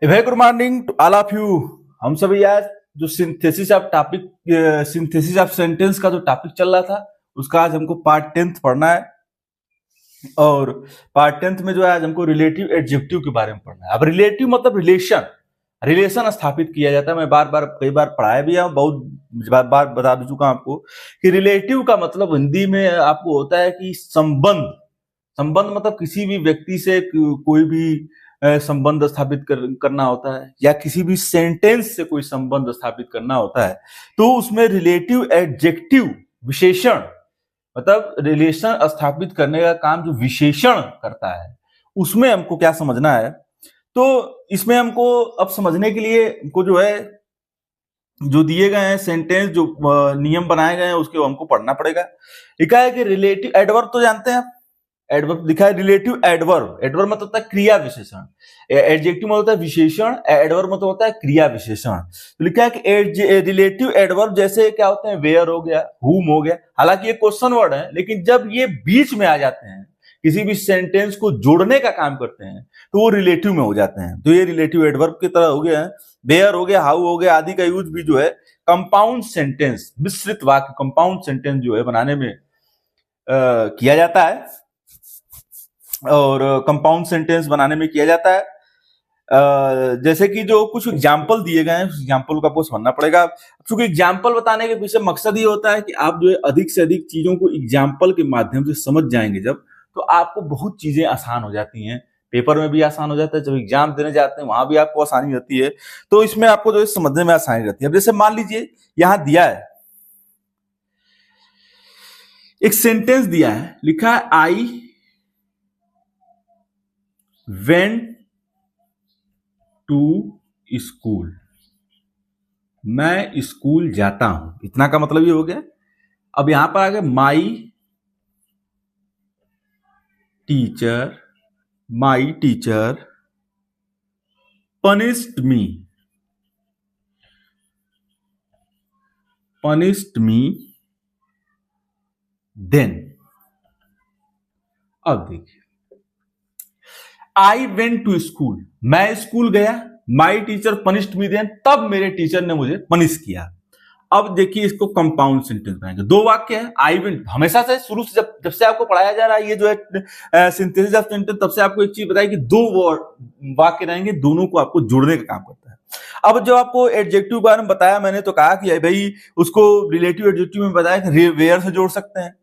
Very good morning to all of you. हम सभी आज जो सिंथेसिस ऑफ सेंटेंस का जो टॉपिक चल रहा था उसका आज हमको पार्ट 10th पढ़ना है। और पार्ट 10th में जो है आज हमको रिलेटिव एडजेक्टिव के बारे में पढ़ना है। अब रिलेटिव मतलब रिलेशन स्थापित किया जाता है। मैं कई बार पढ़ाया भी है, बहुत बार बता भी चुका हूं आपको कि रिलेटिव का मतलब हिंदी में आपको होता है कि संबंध मतलब किसी भी व्यक्ति से कोई भी संबंध स्थापित करना होता है या किसी भी सेंटेंस से कोई संबंध स्थापित करना होता है तो उसमें रिलेटिव एडजेक्टिव विशेषण मतलब रिलेशन स्थापित करने का काम जो विशेषण करता है उसमें हमको क्या समझना है। तो इसमें हमको अब समझने के लिए हमको जो है जो दिए गए हैं सेंटेंस जो नियम बनाए गए हैं उसके हमको पढ़ना पड़ेगा। लिखा है कि रिलेटिव एडवर्ब तो जानते हैं आप, एडवर्ब लिखा है रिलेटिव एडवर्ब। एडवर्ब मतलब होता है क्रिया विशेषण, एडजेक्टिव मतलब होता है विशेषण, एडवर्ब मतलब होता है क्रिया विशेषण। तो लिखा है कि रिलेटिव एडवर्ब जैसे क्या होते हैं, वेयर हो गया, हुम हो गया। हालांकि ये क्वेश्चन वर्ड है लेकिन जब ये बीच में आ जाते हैं किसी भी सेंटेंस को जोड़ने का काम करते हैं तो वो रिलेटिव में हो जाते हैं। तो ये रिलेटिव एडवर्ब की तरह हो गया है। वेयर हो गया, हाउ हो गया आदि का यूज भी जो है कंपाउंड सेंटेंस मिश्रित वाक्य कंपाउंड सेंटेंस जो है बनाने में किया जाता है और कंपाउंड सेंटेंस बनाने में किया जाता है। जैसे कि जो कुछ एग्जाम्पल दिए गए हैं उस एग्जाम्पल को आपको समझना पड़ेगा। क्योंकि एग्जाम्पल बताने के पीछे मकसद ये होता है कि आप जो है अधिक से अधिक चीजों को एग्जाम्पल के माध्यम से समझ जाएंगे जब, तो आपको बहुत चीजें आसान हो जाती हैं। पेपर में भी आसान हो जाता है, जब एग्जाम देने जाते हैं वहां भी आपको आसानी रहती है। तो इसमें आपको जो है समझने में आसानी रहती है। अब जैसे मान लीजिए यहां दिया है एक सेंटेंस दिया है, लिखा है आई वेंट टू स्कूल, मैं स्कूल जाता हूं। इतना का मतलब ये हो गया। अब यहां पर आ गया my teacher punished me then. अब देखिए आई वेंट टू स्कूल, मैं स्कूल गया, my teacher punished me then, तब मेरे टीचर ने मुझे पनिश किया। अब देखिए इसको कंपाउंड सेंटेंस बनाएंगे। दो वाक्य है, आई वेंट हमेशा से शुरू से जब से आपको पढ़ाया जा रहा है ये जो है सिंथेसिस ऑफ सेंटेंस, तब से आपको एक चीज बताई कि दो वाक्य रहेंगे, दोनों को आपको जोड़ने का काम करता है। अब जो आपको एडजेक्टिव के बारे में बताया मैंने तो कहा कि भाई उसको रिलेटिव एडजेक्टिव में बताया कि वेयर से जोड़ सकते हैं,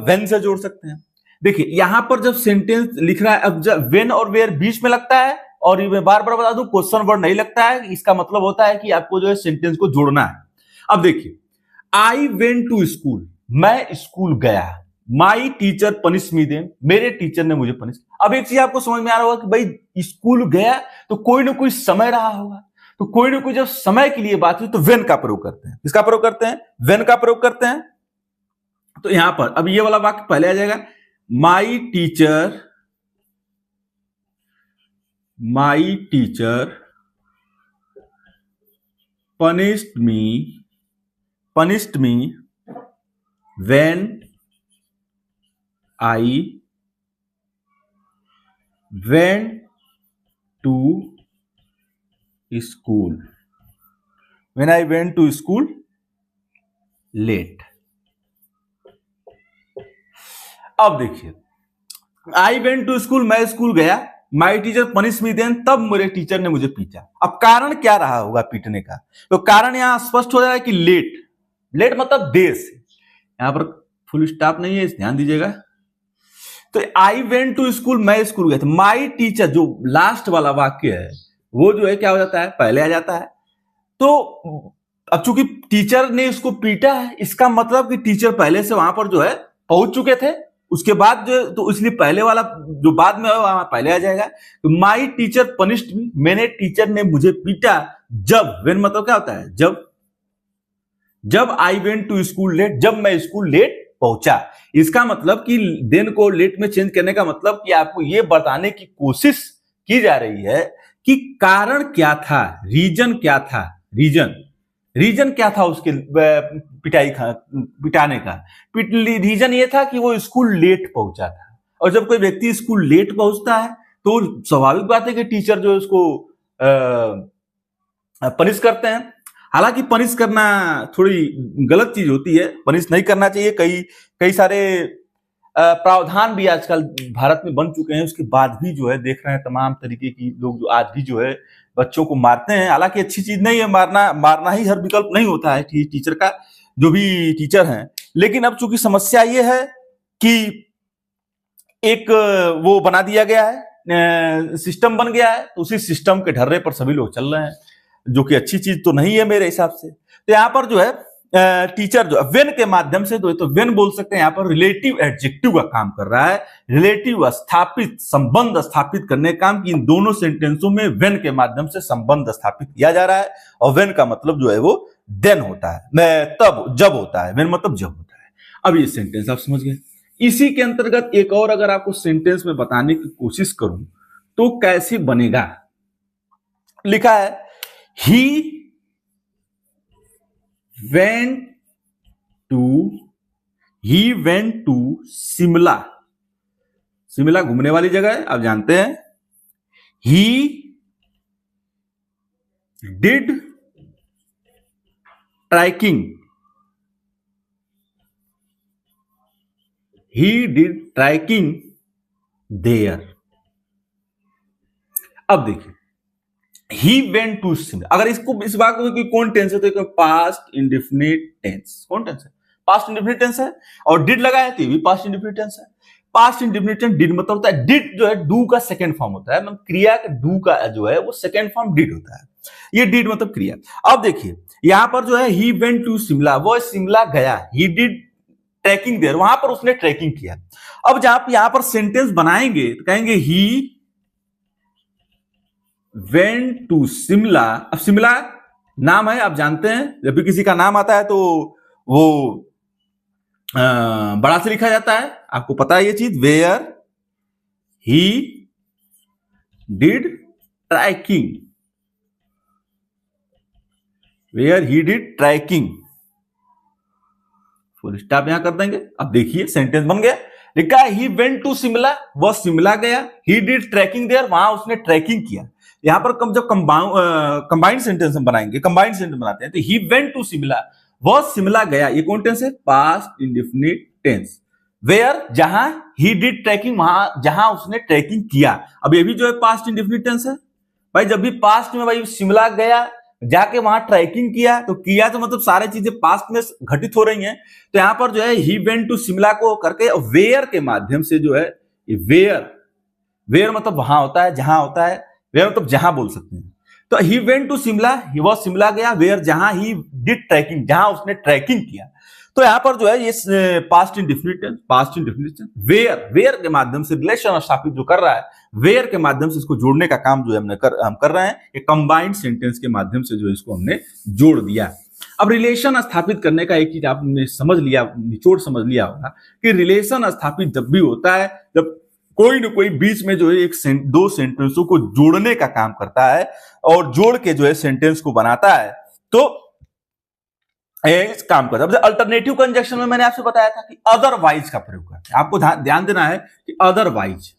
वेन से जोड़ सकते हैं। देखिए यहां पर जब सेंटेंस लिख रहा है, अब जब वेन और वेयर बीच में लगता है और ये बार बार बता दूं क्वेश्चन वर्ड नहीं लगता है, इसका मतलब होता है कि आपको जो है सेंटेंस को जोड़ना है। अब देखिए आई वेंट टू स्कूल, मैं स्कूल गया, my teacher punish me then, मेरे टीचर ने मुझे पनिश। अब एक चीज आपको समझ में आ रहा होगा कि भाई स्कूल गया तो कोई ना कोई समय रहा होगा, तो कोई ना कोई जब समय के लिए बात हुई तो वेन का प्रयोग करते हैं। किसका प्रयोग करते हैं? वेन का प्रयोग करते हैं। तो यहां पर अब ये वाला वाक्य पहले आ जाएगा, my teacher punished me when I went to school late। अब देखिए आई वेंट टू स्कूल, मैं स्कूल गया, my teacher punish me then, तब मेरे टीचर ने मुझे पीटा। अब कारण क्या रहा होगा पीटने का? तो कारण यहां स्पष्ट हो जाएगा कि लेट मतलब देर से। यहां पर फुल स्टॉप नहीं है, ध्यान दीजिएगा। तो आई वेंट टू स्कूल, मैं स्कूल गया था, माई टीचर जो लास्ट वाला वाक्य है वो जो है क्या हो जाता है, पहले आ जाता है। तो अब चूंकि टीचर ने इसको पीटा है, इसका मतलब कि टीचर पहले से वहां पर जो है पहुंच चुके थे, उसके बाद जो तो इसलिए पहले वाला जो बाद में वहां पहले आ जाएगा। तो माई टीचर पनिश्ड मी, मेरे टीचर ने मुझे पीटा जब, वेन मतलब क्या होता है, जब I went to school late, जब मैं स्कूल लेट पहुंचा। इसका मतलब कि देन को लेट में चेंज करने का मतलब कि आपको यह बताने की कोशिश की जा रही है कि कारण क्या था, रीजन क्या था, रीजन क्या था उसके पिटाने का। रीजन ये था कि वो स्कूल लेट पहुंचा था, और जब कोई व्यक्ति स्कूल लेट पहुंचता है तो स्वाभाविक बात है कि टीचर जो है उसको पनिश करते हैं। हालांकि पनिश करना थोड़ी गलत चीज होती है, पनिश नहीं करना चाहिए। कई कई सारे प्रावधान भी आजकल भारत में बन चुके हैं, उसके बाद भी जो है देख रहे हैं तमाम तरीके की लोग जो आज भी जो है बच्चों को मारते हैं। हालांकि अच्छी चीज नहीं है, मारना ही हर विकल्प नहीं होता है टीचर का, जो भी टीचर हैं। लेकिन अब चूंकि समस्या ये है कि एक वो बना दिया गया है, सिस्टम बन गया है, तो उसी सिस्टम के ढर्रे पर सभी लोग चल रहे हैं, जो कि अच्छी चीज तो नहीं है मेरे हिसाब से। तो यहाँ पर जो है टीचर जो वेन के माध्यम से, तो वेन बोल सकते हैं, यहाँ पर रिलेटिव एडजेक्टिव का काम कर रहा है। रिलेटिव स्थापित, संबंध स्थापित करने का काम, कि इन दोनों सेंटेंसों में वेन के माध्यम से संबंध स्थापित किया जा रहा है। और वेन का मतलब जो है वो देन होता है, तब, जब होता है। वेन मतलब जब होता है। अब ये सेंटेंस आप समझ गए। इसी के अंतर्गत एक और अगर आपको सेंटेंस में बताने की कोशिश करूं तो कैसे बनेगा, लिखा है ही went to शिमला। शिमला घूमने वाली जगह है, आप जानते हैं। he did trekking there। अब देखिए he went to शिमला, अगर इसको इस बात को कौन टेंस है तो पास्ट इंडेफिनिट टेंस। कौन टेंस है? पास्ट इंडेफिनिट टेंस है। और डिड लगा है तो ये भी पास्ट इंडेफिनिट टेंस है। पास्ट इंडेफिनिट टेंस डिड मतलब होता है, डिड जो है डू का सेकंड फॉर्म होता है, मतलब क्रिया का डू का जो है वो सेकंड फॉर्म डिड होता है। ये डिड मतलब क्रिया। अब देखिए यहां पर जो है ही वेंट टू शिमला, वो शिमला गया। ही डिड ट्रैकिंग देयर, वहां पर उसने ट्रैकिंग किया। अब जब आप यहां पर सेंटेंस बनाएंगे तो कहेंगे ही वेंट टू शिमला। अब शिमला नाम है, आप जानते हैं, जब भी किसी का नाम आता है तो वो बड़ा से लिखा जाता है, आपको पता है ये चीज। Where he did tracking, where he did tracking, full stop यहां कर देंगे। अब देखिए सेंटेंस बन गया। लिखा है ही वेंट टू शिमला, वह शिमला गया। ही डिड ट्रैकिंग देयर, वहां उसने ट्रैकिंग किया। यहां पर जब कंबाइंड सेंटेंस हम बनाएंगे, कंबाइंड सेंटेंस बनाते हैं, तो ही वेंट टू शिमला, वह शिमला गया। ये कौन टेंस है? Past indefinite tense. वेयर, जहां, ही डिड ट्रैकिंग, वहां जहां उसने ट्रैकिंग किया। अब ये भी जो है पास्ट इंडेफिनिट टेंस है भाई। जब भी पास्ट में भाई शिमला गया, जाके वहां ट्रैकिंग किया, तो किया तो मतलब सारी चीजें पास्ट में घटित हो रही हैं। तो यहां पर जो है ही वेंट टू शिमला को करके वेयर के माध्यम से जो है, वेयर मतलब वहां होता है, जहां होता है। वेयर मतलब जहां बोल सकते हैं। तो he went to Shimla, he was Shimla गया। वेयर जहां ही डिड ट्रैकिंग, जहां उसने ट्रैकिंग किया। तो यहां पर जो है ये पास्ट इंडेफिनिट टेंस, वेयर के माध्यम से रिलेशन स्थापित जो कर रहा है, वेयर के माध्यम से इसको जोड़ने का काम जो है हम कर रहे हैं। ये कंबाइंड सेंटेंस के माध्यम से जो इसको हमने जोड़ दिया। अब रिलेशन स्थापित करने का एक चीज आपने समझ लिया, निचोड़ समझ लिया होगा कि रिलेशन स्थापित जब भी होता है, जब कोई न कोई बीच में जो है दो सेंटेंसों को जोड़ने का काम करता है और जोड़ के जो है सेंटेंस को बनाता है, तो इस काम करता है। अल्टरनेटिव कंजक्शन में मैंने आपसे बताया था कि अदरवाइज का प्रयोग करते हैं। आपको ध्यान देना है कि अदरवाइज।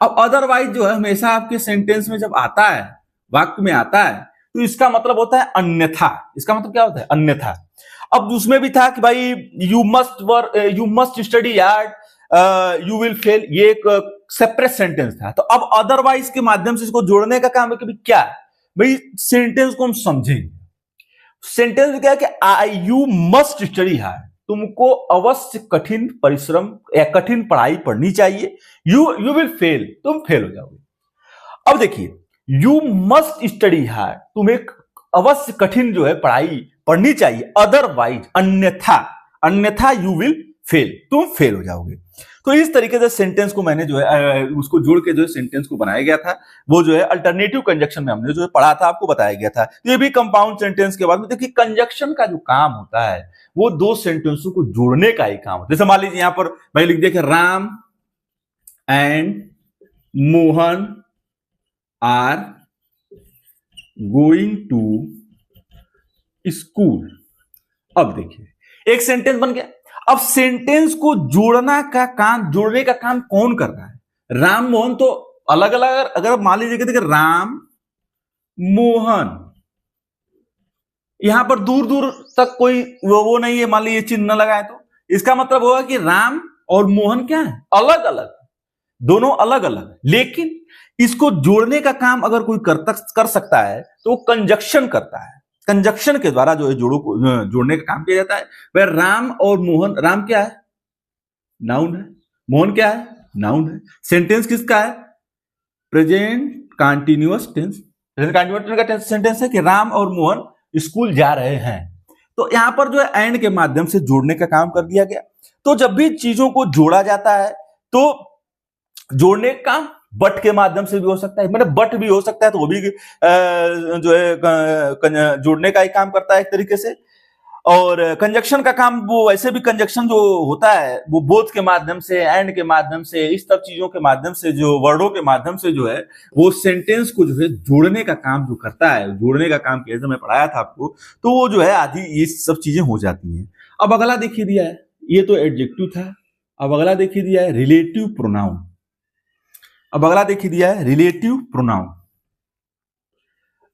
अब अदरवाइज जो है हमेशा आपके सेंटेंस में जब आता है, वाक्य में आता है, तो इसका मतलब होता है अन्यथा। इसका मतलब क्या होता है? अन्यथा। अब उसमें भी था कि भाई you must study hard, you will fail, ये एक सेपरेट सेंटेंस था। तो अब अदरवाइज के माध्यम से इसको जोड़ने का काम है कि क्या है भाई, सेंटेंस को हम समझेंगे। सेंटेंस में क्या है कि यू मस्ट स्टडी हार्ड, तुमको अवश्य कठिन परिश्रम या कठिन पढ़ाई पढ़नी चाहिए। यू विल फेल, तुम फेल हो जाओगे। अब देखिए यू मस्ट स्टडी हार्ड, तुम्हें अवश्य कठिन जो है पढ़ाई पढ़नी चाहिए। अदरवाइज, अन्यथा यू विल फेल, तुम फेल हो जाओगे। तो इस तरीके से सेंटेंस को मैंने जो है उसको जोड़ के जो है सेंटेंस को बनाया गया था। वो जो है अल्टरनेटिव कंजक्शन में हमने जो है पढ़ा था, आपको बताया गया था। ये भी कंपाउंड सेंटेंस के बाद में देखिए कंजक्शन का जो काम होता है वो दो सेंटेंसों को जोड़ने का ही काम होता है। जैसे मान लीजिए यहां पर भाई लिख दिया कि Ram and Mohan are going to school. अब देखिए एक सेंटेंस बन गया। अब सेंटेंस को जोड़ने का काम कौन कर रहा है? राम मोहन तो अलग अलग, अगर मान लीजिए कि देखिए राम मोहन, यहां पर दूर दूर तक कोई वो नहीं है, मान लीजिए चिन्ह न लगाए तो इसका मतलब होगा कि राम और मोहन क्या है, अलग अलग, दोनों अलग अलग। लेकिन इसको जोड़ने का काम अगर कोई कर सकता है तो वो कंजक्शन करता है। कंजक्शन के द्वारा जो है जोड़ों को जोड़ने का काम किया जाता है। वह राम और मोहन, राम क्या है, नाउन है, मोहन क्या है, नाउन है। सेंटेंस किसका है, present continuous tense. Present continuous का सेंटेंस है कि राम और मोहन स्कूल जा रहे हैं। तो यहां पर जो है एंड के माध्यम से जोड़ने का काम कर दिया गया। तो जब भी चीजों को जोड़ा जाता है तो जोड़ने का काम बट के माध्यम से भी हो सकता है, मतलब बट भी हो सकता है, तो वो भी जो है जोड़ने का ही काम करता है एक तरीके से। और कंजक्शन का काम वो वैसे भी, कंजक्शन जो होता है वो बोथ के माध्यम से, एंड के माध्यम से, इस सब चीजों के माध्यम से, जो वर्डों के माध्यम से जो है वो सेंटेंस को जो है जोड़ने का काम जो करता है, जोड़ने का काम कैसे मैं पढ़ाया था आपको, तो वो जो है आदि ये सब चीजें हो जाती हैं। अब अगला देखिए दिया है, ये तो एडजेक्टिव था। अब अगला देखिए दिया है रिलेटिव प्रोनाउन। अब अगला देखिए दिया है रिलेटिव प्रोनाउन।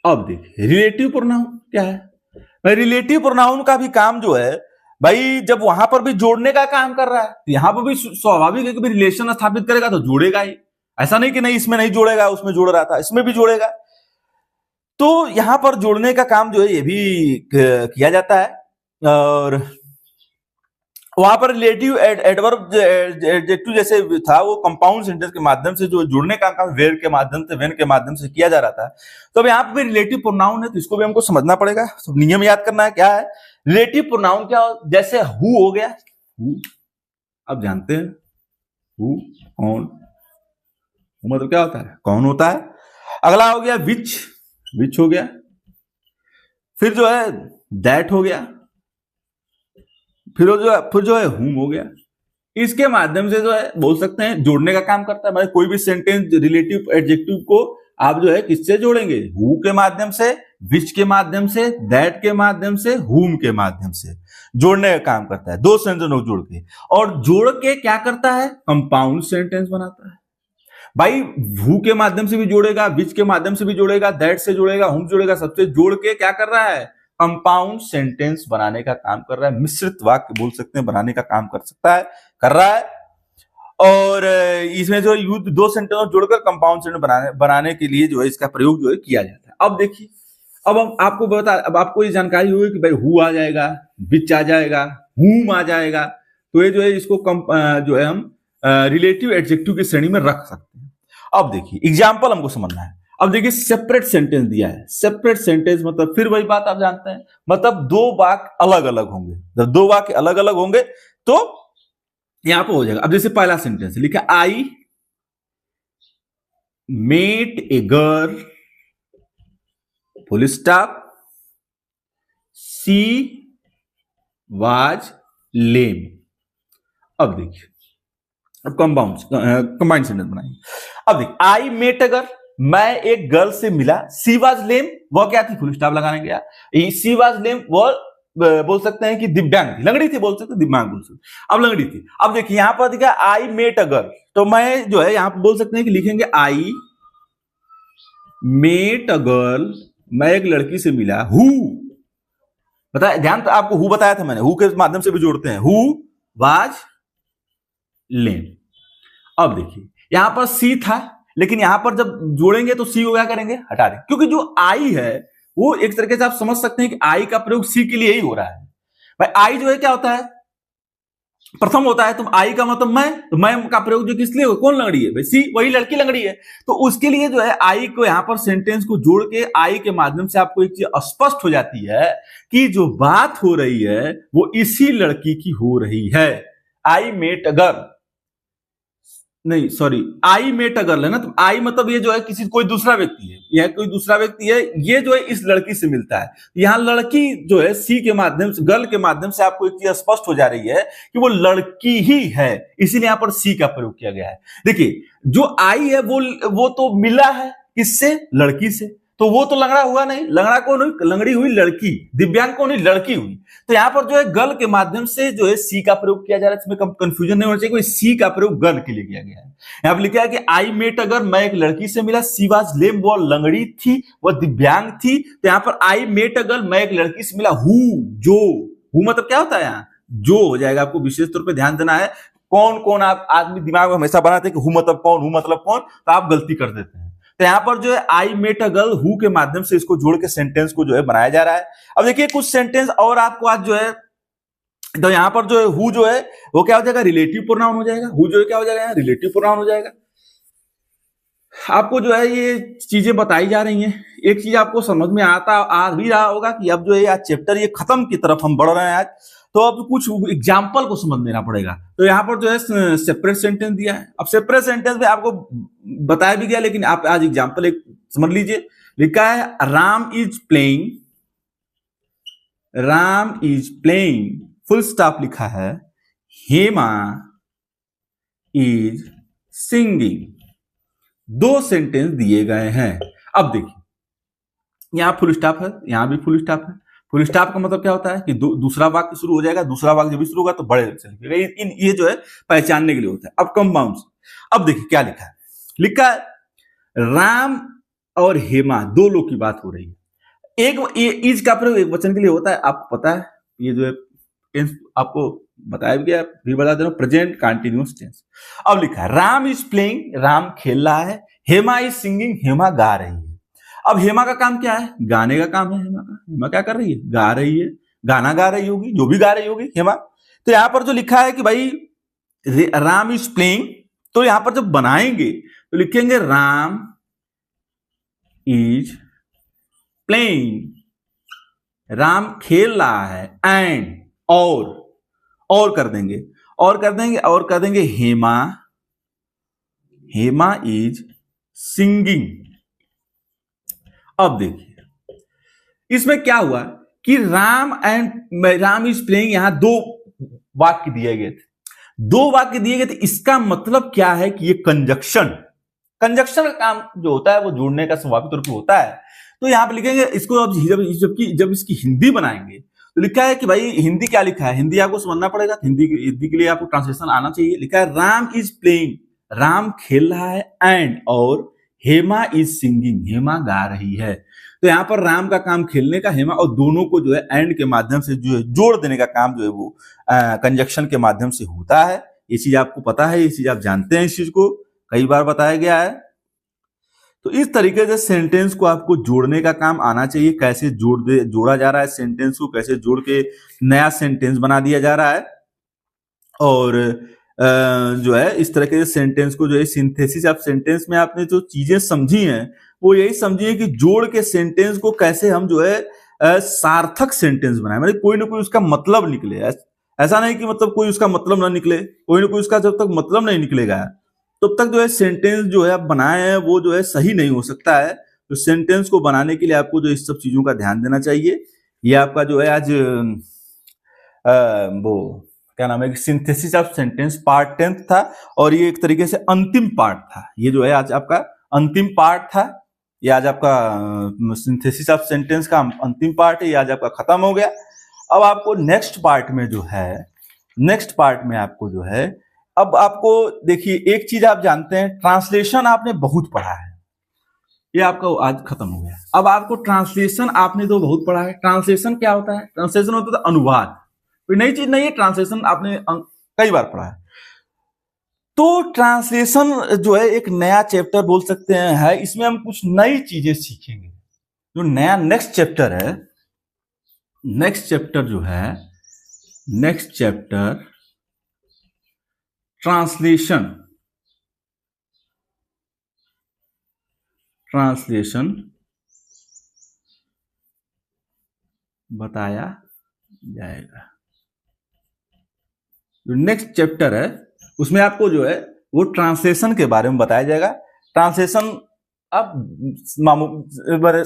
अब देखिए रिलेटिव प्रोनाउन क्या है भाई। रिलेटिव प्रोनाउन का भी काम जो है भाई, जब वहां पर भी जोड़ने का काम कर रहा है तो यहां पर भी स्वाभाविक है कि रिलेशन स्थापित करेगा तो जोड़ेगा ही। ऐसा नहीं कि नहीं इसमें नहीं जोड़ेगा, उसमें जोड़ रहा था, इसमें भी जोड़ेगा। तो यहां पर जोड़ने का काम जो है ये भी किया जाता है। और वहां पर रिलेटिव एडवर्ब एडजेक्टिव जैसे था वो कंपाउंड सेंटेंस के माध्यम से जो जुड़ने का काम वेर के माध्यम से, वेन के माध्यम से किया जा रहा था। तो अब यहाँ पे रिलेटिव प्रोनाउन है तो इसको भी हमको समझना पड़ेगा। तो नियम याद करना है, क्या है रिलेटिव प्रोनाउन, क्या जैसे हु हो गया, हु अब जानते हैं, हु कौन, मतलब क्या होता है, कौन होता है। अगला हो गया विच हो गया, फिर जो है दैट हो गया, फिर जो है हुम हो गया। इसके माध्यम से जो है बोल सकते हैं जोड़ने का काम करता है। मतलब कोई भी सेंटेंस रिलेटिव एडजेक्टिव को आप जो है किससे जोड़ेंगे, हु के माध्यम से, विच के माध्यम से, दैट के माध्यम से, हुम के माध्यम से जोड़ने का काम करता है। दो सेंटेंस को जोड़ के, और जोड़ के क्या करता है, कंपाउंड सेंटेंस बनाता है। भाई हु के माध्यम से भी जोड़ेगा, विच के माध्यम से भी जोड़ेगा, दैट से जोड़ेगा, हुम जोड़ेगा, सबसे जोड़ के क्या कर रहा है, कंपाउंड सेंटेंस बनाने का काम कर रहा है। मिश्रित वाक्य बोल सकते हैं, बनाने का काम कर सकता है, कर रहा है। और इसमें जो युद्ध दो सेंटेंस जोड़कर कंपाउंड सेंटेंस बनाने के लिए जो है इसका प्रयोग जो है किया जाता है। अब देखिए, अब हम आपको अब आपको ये जानकारी होगी कि भाई हु आ जाएगा, विच आ जाएगा, हुम आ जाएगा, तो ये जो है इसको जो है हम रिलेटिव एडजेक्टिव की श्रेणी में रख सकते हैं। अब देखिए एग्जाम्पल हमको समझना है। अब देखिए सेपरेट सेंटेंस दिया है। सेपरेट सेंटेंस मतलब फिर वही बात आप जानते हैं, मतलब दो वाक्य अलग अलग होंगे। जब दो वाक्य अलग अलग होंगे तो यहां पर हो जाएगा। अब जैसे पहला सेंटेंस लिखा, I met a girl full stop, she was lame. अब देखिए, अब कंबाइंड सेंटेंस बनाएंगे। अब देखिए, आई मेट अ गर्ल, मैं एक गर्ल से मिला, सी वाज लेम, वह क्या थी, फुल स्टॉप लगाने गया। सी वाज लेम, वह बोल सकते हैं कि दिव्यांग थी, लंगड़ी थी, बोल सकते दिव्यांग बोल सकते, अब लंगड़ी थी। अब देखिए यहां पर दिखा आई मेट अ गर्ल, तो मैं जो है यहां पर बोल सकते हैं कि लिखेंगे आई मेट अ गर्ल, मैं एक लड़की से मिला, हु बताया, ध्यान आपको हु बताया था मैंने, हु के माध्यम से भी जोड़ते हैं, हु वाज लेम। अब देखिए यहां पर सी था, लेकिन यहां पर जब जोड़ेंगे तो सी को क्या करेंगे, हटा दें, क्योंकि जो आई है वो एक तरीके से आप समझ सकते हैं कि आई का प्रयोग सी के लिए ही हो रहा है। भाई आई जो है क्या होता है, प्रथम होता है, तुम आई का मतलब मैं, तो मैं का प्रयोग जो किस लिए हो, कौन लंगड़ी है, भाई सी, वही लड़की लंगड़ी है। तो उसके लिए जो है आई को यहां पर सेंटेंस को जोड़ के आई के माध्यम से आपको एक चीज स्पष्ट हो जाती है कि जो बात हो रही है वो इसी लड़की की हो रही है। आई मेट अ गर्ल, नहीं sorry, I met a girl है ना, तो आई मतलब ये जो है किसी, कोई दूसरा व्यक्ति है, यह कोई दूसरा व्यक्ति है, ये जो है इस लड़की से मिलता है। यहां लड़की जो है सी के माध्यम से, गर्ल के माध्यम से आपको एक चीज स्पष्ट हो जा रही है कि वो लड़की ही है, इसीलिए यहां पर सी का प्रयोग किया गया है। देखिए जो आई है वो तो मिला है किससे, लड़की से, तो वो तो लंगड़ा हुआ नहीं, लंगड़ा कौन हुई, लंगड़ी हुई लड़की, दिव्यांग कौन हुई, लड़की हुई। तो यहाँ पर जो है गर्ल के माध्यम से जो है सी का प्रयोग किया जा रहा है, इसमें कंफ्यूजन नहीं होना चाहिए, कोई सी का प्रयोग गर्ल के लिए किया गया है। यहाँ पर लिखा है कि आई मेट, अगर मैं एक लड़की से मिला, सी वाज लेम, वो लंगड़ी थी, वो दिव्यांग थी। तो यहाँ पर आई मेट अगर मैं एक लड़की से मिला, हु, जो, हु मतलब क्या होता है यहाँ, जो हो जाएगा, आपको विशेष तौर पर ध्यान देना है। कौन कौन आप आदमी दिमाग में हमेशा बनाते हैं कि हु मतलब कौन, हु मतलब कौन, तो आप गलती कर देते हैं। तो यहां पर जो है I met a girl, who के माध्यम से इसको जोड़ के सेंटेंस को जो है बनाया जा रहा है। अब देखिए कुछ सेंटेंस और आपको आज जो है, तो यहां पर जो है हु जो है वो क्या हो जाएगा, रिलेटिव प्रोनाउन हो जाएगा। हु जो है क्या हो जाएगा, रिलेटिव प्रोनाउन हो जाएगा। आपको जो है ये चीजें बताई जा रही हैं। एक चीज आपको समझ में आ भी रहा होगा कि अब जो है आज चैप्टर ये खत्म की तरफ हम बढ़ रहे हैं आज, तो अब कुछ एग्जाम्पल को समझ लेना पड़ेगा। तो यहाँ पर जो है सेपरेट सेंटेंस दिया है। अब सेपरेट सेंटेंस में आपको बताया भी गया, लेकिन आप आज एग्जाम्पल एक समझ लीजिए। लिखा है Ram is playing, Ram is playing, full stop लिखा है, हेमा इज सिंगिंग। दो सेंटेंस दिए गए हैं। अब देखिए यहां फुल स्टॉप है, यहां भी फुल स्टॉप है। फुल स्टॉप का मतलब क्या होता है कि दूसरा वाक्य शुरू हो जाएगा, दूसरा वाक्य जब भी शुरू होगा तो बड़े से लिखिएगा। ये जो है पहचानने के लिए होता है। अब कंपाउंड्स, अब देखिए क्या लिखा है। लिखा है राम और हेमा, दो लोग की बात हो रही है। एक इज का प्रयोग एक वचन के लिए होता है, आपको पता है। ये जो है आपको बताया गया, भी बता दे रहा हूं, प्रेजेंट कंटिन्यूअस टेंस। अब लिखा है राम इज प्लेइंग, राम खेल रहा है, हेमा इज सिंगिंग, हेमा गा रही है। अब हेमा का काम क्या है, गाने का काम है हेमा का। हेमा क्या कर रही है, गा रही है, गाना गा रही होगी, जो भी गा रही होगी हेमा। तो यहां पर जो लिखा है कि भाई राम इज प्लेइंग, तो यहां पर जब बनाएंगे तो लिखेंगे राम इज प्लेइंग, राम खेल रहा है, एंड और कर देंगे, और कर देंगे हेमा, हेमा इज सिंगिंग। अब देखिए इसमें क्या हुआ कि राम इज प्लेइंग, यहां दो वाक्य दिए गए थे। इसका मतलब क्या है कि ये कंजक्शन का काम जो होता है वो जोड़ने का स्वाभाविक तौर पर होता है। तो यहां पे लिखेंगे इसको। अब जब इसकी हिंदी बनाएंगे तो लिखा है कि भाई हिंदी क्या लिखा है, हिंदी आपको समझना पड़ेगा। हिंदी के लिए आपको ट्रांसलेशन आना चाहिए। लिखा है राम इज प्लेइंग, राम खेल रहा है, एंड और हेमा इज सिंगिंग, हेमा गा रही है। तो यहाँ पर राम का काम खेलने का, हेमा, और दोनों को जो है एंड के माध्यम से जो है जोड़ देने का काम जो है वो कंजक्शन के माध्यम से होता है। ये चीज आपको पता है, ये चीज आप जानते हैं, इस चीज को कई बार बताया गया है। तो इस तरीके से सेंटेंस को आपको जोड़ने का काम आना चाहिए। कैसे जोड़ा जा रहा है सेंटेंस को, कैसे जोड़ के नया सेंटेंस बना दिया जा रहा है। और जो है इस तरह के सेंटेंस को जो है सिंथेसिस ऑफ सेंटेंस में आपने जो चीजें समझी हैं वो यही समझिए कि जोड़ के सेंटेंस को कैसे हम जो है सार्थक सेंटेंस बनाए, मतलब कोई ना कोई उसका मतलब निकले। ऐसा नहीं कि मतलब कोई उसका मतलब ना निकले, कोई ना कोई उसका जब तक मतलब नहीं निकलेगा तब तक जो है सेंटेंस जो है आप बनाए हैं वो जो है सही नहीं हो सकता है। तो सेंटेंस को बनाने के लिए आपको जो इस सब चीजों का ध्यान देना चाहिए। ये आपका जो है आज वो क्या नाम है, सिंथेसिस ऑफ सेंटेंस पार्ट 10 था, और ये एक तरीके से अंतिम पार्ट था। ये जो है आज आपका अंतिम पार्ट था। ये आज आपका सिंथेसिस ऑफ सेंटेंस का अंतिम पार्ट है, ये आज आपका खत्म हो गया। अब आपको नेक्स्ट पार्ट में जो है, नेक्स्ट पार्ट में आपको जो है, अब आपको देखिए एक चीज आप जानते हैं, ट्रांसलेशन आपने बहुत पढ़ा है, ये आपका आज खत्म हो गया। अब आपको ट्रांसलेशन आपने तो बहुत पढ़ा है। ट्रांसलेशन क्या होता है, ट्रांसलेशन होता है अनुवाद, कोई नई चीज नहीं है। ट्रांसलेशन आपने कई बार पढ़ा है। तो ट्रांसलेशन जो है एक नया चैप्टर बोल सकते हैं है, इसमें हम कुछ नई चीजें सीखेंगे। जो नया नेक्स्ट चैप्टर है, नेक्स्ट चैप्टर जो है, नेक्स्ट चैप्टर ट्रांसलेशन, ट्रांसलेशन बताया जाएगा। जो नेक्स्ट चैप्टर है उसमें आपको जो है वो ट्रांसलेशन के बारे में बताया जाएगा। ट्रांसलेशन अब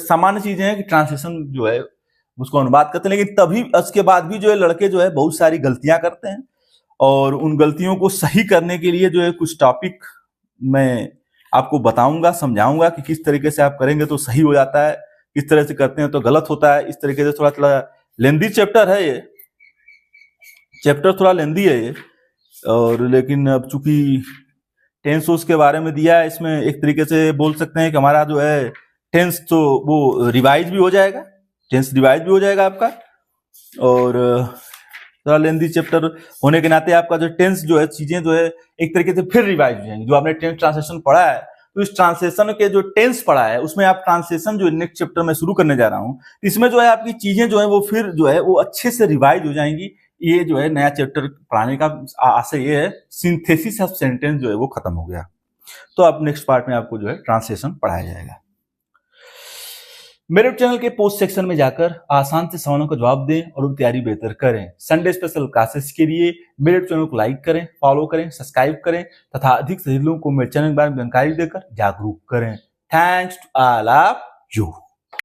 सामान्य चीजें हैं कि ट्रांसलेशन जो है उसको अनुवाद करते हैं, लेकिन तभी उसके बाद भी जो है लड़के जो है बहुत सारी गलतियां करते हैं, और उन गलतियों को सही करने के लिए जो है कुछ टॉपिक मैं आपको बताऊंगा, समझाऊंगा कि किस तरीके से आप करेंगे तो सही हो जाता है, किस तरह से करते हैं तो गलत होता है। इस तरीके से थोड़ा थोड़ा लेंदी चैप्टर है ये, चैप्टर थोड़ा लेंदी है ये, और लेकिन अब चूंकि टेंस उसके बारे में दिया है, इसमें एक तरीके से बोल सकते हैं कि हमारा जो है टेंस तो वो रिवाइज भी हो जाएगा, टेंस रिवाइज भी हो जाएगा आपका। और थोड़ा लेंदी चैप्टर होने के नाते आपका जो टेंस जो है चीजें जो है एक तरीके से फिर रिवाइज हो जाएंगी। जो आपने टेंस ट्रांसलेशन पढ़ा है, तो इस ट्रांसलेशन के जो टेंस पढ़ा है उसमें आप ट्रांसलेशन जो नेक्स्ट चैप्टर में शुरू करने जा रहा हूँ, इसमें जो है आपकी चीजें जो है वो फिर जो है वो अच्छे से रिवाइज हो जाएंगी। ये जो है नया चैप्टर पढ़ाने का आशय ये है, सिंथेसिस ऑफ सेंटेंस जो है वो खत्म हो गया। तो अब नेक्स्ट पार्ट में आपको जो है ट्रांसलेशन पढ़ाया जाएगा। मेरे चैनल के पोस्ट सेक्शन में जाकर आसान से सवालों का जवाब दें और तैयारी बेहतर करें। संडे स्पेशल क्लासेस के लिए मेरे चैनल को लाइक करें, फॉलो करें, सब्सक्राइब करें तथा अधिक से अधिक लोगों को मेरे चैनल के बारे में जानकारी देकर जागरूक करें। Thanks to all of you.